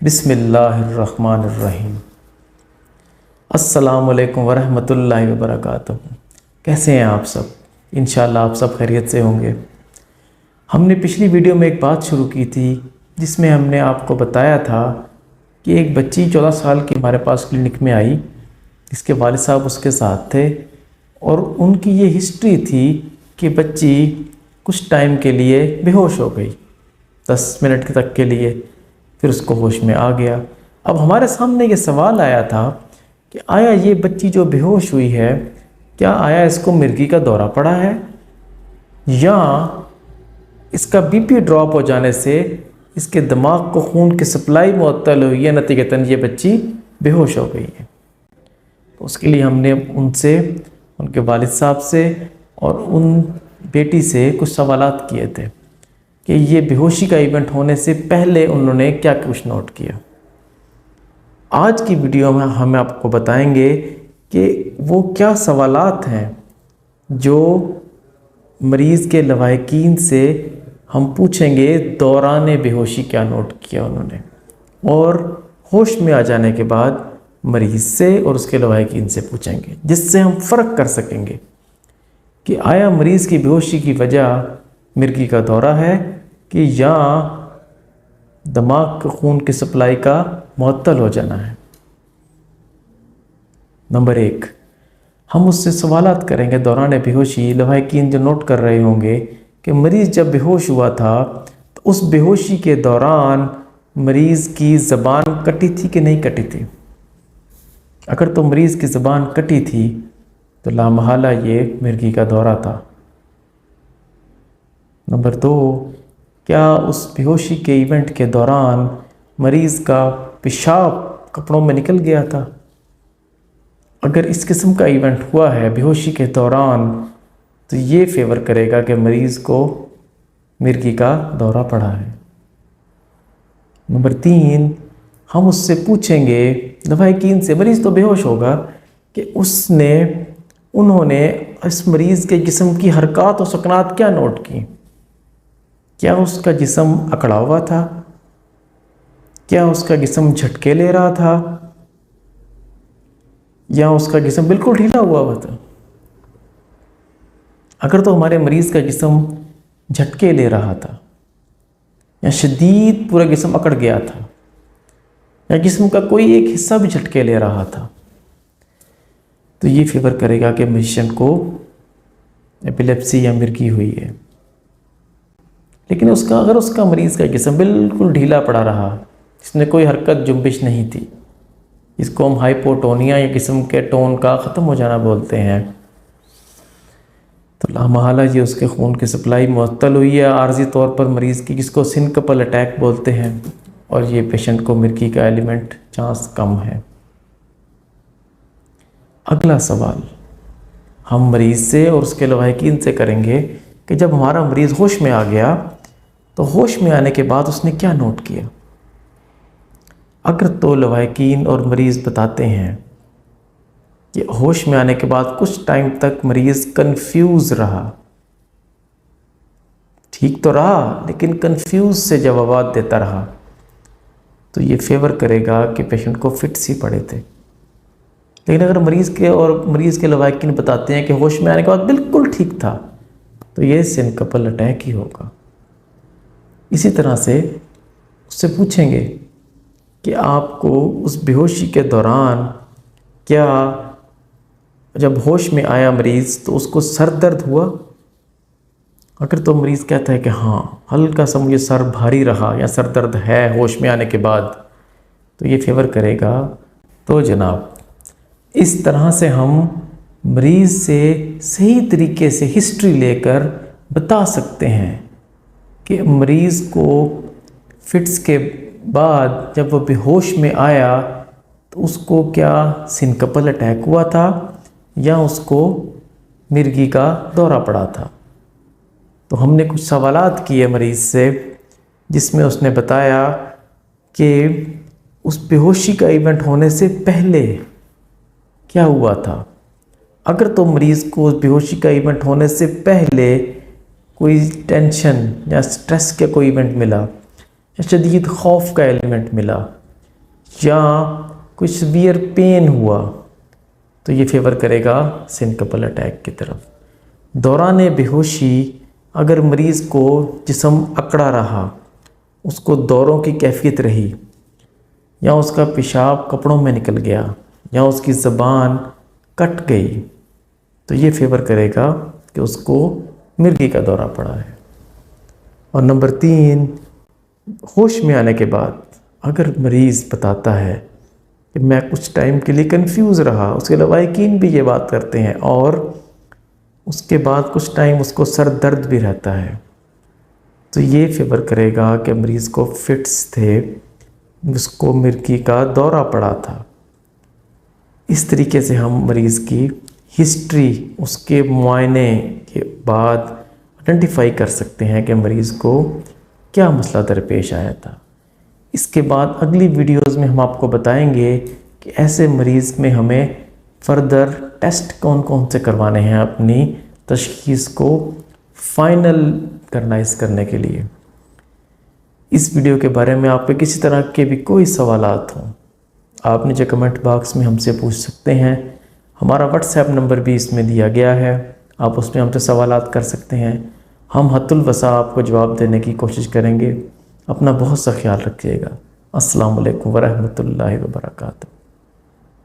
बिस्मिल्लाहिर्रहमानिर्रहीम। अस्सलामु अलैकुम वरहमतुल्लाहि वबरकातुहू। कैसे हैं आप सब? इंशाअल्लाह आप सब खैरियत से होंगे। हमने पिछली वीडियो में एक बात शुरू की थी जिसमें हमने आपको बताया था कि एक बच्ची 14 साल की हमारे पास क्लिनिक में आई, जिसके वालिद साहब उसके साथ थे और उनकी ये हिस्ट्री थी कि बच्ची कुछ टाइम के लिए बेहोश हो गई, 10 मिनट तक के लिए, फिर उसको होश में आ गया। अब हमारे सामने ये सवाल आया था कि आया ये बच्ची जो बेहोश हुई है, क्या आया इसको मिर्गी का दौरा पड़ा है या इसका बीपी ड्रॉप हो जाने से इसके दिमाग को खून की सप्लाई मुअत्तल हुई है, नतीजतन ये बच्ची बेहोश हो गई है। तो उसके लिए हमने उनसे, उनके वालिद साहब से और उन बेटी से कुछ सवालात किए थे कि ये बेहोशी का इवेंट होने से पहले उन्होंने क्या कुछ नोट किया। आज की वीडियो में हम आपको बताएंगे कि वो क्या सवालात हैं जो मरीज़ के लवाहिकीन से हम पूछेंगे दौरान बेहोशी क्या नोट किया उन्होंने, और होश में आ जाने के बाद मरीज़ से और उसके लवाहिकीन से पूछेंगे, जिससे हम फ़र्क कर सकेंगे कि आया मरीज़ की बेहोशी की वजह मिर्गी का दौरा है कि या दिमाग के खून की सप्लाई का मुअत्तल हो जाना है। नंबर 1, हम उससे सवालात करेंगे दौरान बेहोशी। लवाहिकीन जो नोट कर रहे होंगे कि मरीज़ जब बेहोश हुआ था तो उस बेहोशी के दौरान मरीज़ की ज़बान कटी थी कि नहीं कटी थी। अगर तो मरीज़ की ज़बान कटी थी तो लामहला ये मिर्गी का दौरा था। नंबर 2, क्या उस बेहोशी के इवेंट के दौरान मरीज़ का पेशाब कपड़ों में निकल गया था। अगर इस किस्म का इवेंट हुआ है बेहोशी के दौरान तो ये फेवर करेगा कि मरीज़ को मिर्गी का दौरा पड़ा है। नंबर 3, हम उससे पूछेंगे लवाहिकीन से, मरीज़ तो बेहोश होगा, कि उन्होंने इस मरीज़ के जिस्म की हरकत और सकनात क्या नोट की। क्या उसका जिस्म अकड़ा हुआ था? क्या उसका जिस्म झटके ले रहा था? या उसका जिस्म बिल्कुल ढीला हुआ था? अगर तो हमारे मरीज़ का जिस्म झटके ले रहा था या शदीद पूरा जिस्म अकड़ गया था या जिस्म का कोई एक हिस्सा भी झटके ले रहा था, तो ये फेवर करेगा कि पेशेंट को एपिलेप्सी या मिर्गी हुई है। लेकिन अगर उसका मरीज़ का जिस्म बिल्कुल ढीला पड़ा रहा, इसमें कोई हरकत जुम्बिश नहीं थी, इसको हम हाइपोटोनिया या जिस्म के टोन का ख़त्म हो जाना बोलते हैं, तो लामहला ये उसके खून की सप्लाई मुअत्तल हुई है आर्जी तौर पर मरीज़ की, जिसको सिनकपल अटैक बोलते हैं, और ये पेशेंट को मिर्गी का एलिमेंट चांस कम है। अगला सवाल हम मरीज़ से और उसके लवाहिकीन से करेंगे कि जब हमारा मरीज़ होश में आ गया तो होश में आने के बाद उसने क्या नोट किया। अगर तो लवाहिकीन और मरीज़ बताते हैं कि होश में आने के बाद कुछ टाइम तक मरीज़ कंफ्यूज रहा, ठीक तो रहा लेकिन कंफ्यूज से जवाबात देता रहा, तो ये फेवर करेगा कि पेशेंट को फिट्स ही पड़े थे। लेकिन अगर मरीज़ के लवाहिकीन बताते हैं कि होश में आने के बाद बिल्कुल ठीक था, तो ये सिनकपल अटैक ही होगा। इसी तरह से उससे पूछेंगे कि आपको उस बेहोशी के दौरान क्या जब होश में आया मरीज़ तो उसको सर दर्द हुआ। अगर तो मरीज़ कहता है कि हाँ हल्का सा मुझे सर भारी रहा या सर दर्द है होश में आने के बाद, तो ये फेवर करेगा। तो जनाब इस तरह से हम मरीज़ से सही तरीके से हिस्ट्री लेकर बता सकते हैं कि मरीज़ को फिट्स के बाद जब वो बेहोश में आया तो उसको क्या सिनकपल अटैक हुआ था या उसको मिर्गी का दौरा पड़ा था। तो हमने कुछ सवालात किए मरीज़ से, जिसमें उसने बताया कि उस बेहोशी का इवेंट होने से पहले क्या हुआ था। अगर तो मरीज़ को उस बेहोशी का इवेंट होने से पहले कोई टेंशन या स्ट्रेस का कोई इवेंट मिला, या शदीद खौफ का एलिमेंट मिला, या कोई सीवियर पेन हुआ, तो ये फेवर करेगा सिनकपल अटैक की तरफ। दौरान बेहोशी अगर मरीज़ को जिस्म अकड़ा रहा, उसको दौरों की कैफियत रही, या उसका पेशाब कपड़ों में निकल गया, या उसकी ज़बान कट गई, तो ये फेवर करेगा कि उसको मिर्गी का दौरा पड़ा है। और नंबर 3, होश में आने के बाद अगर मरीज़ बताता है कि मैं कुछ टाइम के लिए कंफ्यूज रहा, उसके लवाकिन भी ये बात करते हैं, और उसके बाद कुछ टाइम उसको सर दर्द भी रहता है, तो ये फेवर करेगा कि मरीज़ को फिट्स थे, उसको मिर्गी का दौरा पड़ा था। इस तरीके से हम मरीज़ की हिस्ट्री, उसके मुआयने के बाद आइडेंटिफाई कर सकते हैं कि मरीज़ को क्या मसला दरपेश आया था। इसके बाद अगली वीडियोस में हम आपको बताएंगे कि ऐसे मरीज़ में हमें फर्दर टेस्ट कौन कौन से करवाने हैं अपनी तशख़ीस को फाइनलाइज करने के लिए। इस वीडियो के बारे में आपके किसी तरह के भी कोई सवालात हों, आप नीचे कमेंट बॉक्स में हमसे पूछ सकते हैं। हमारा व्हाट्सएप नंबर भी इसमें दिया गया है, आप उसमें हमसे सवालात कर सकते हैं। हम हद्दुल वसा आपको जवाब देने की कोशिश करेंगे। अपना बहुत सा ख्याल रखिएगा। अस्सलामु अलैकुम वरहमतुल्लाहि वबरकातुहू।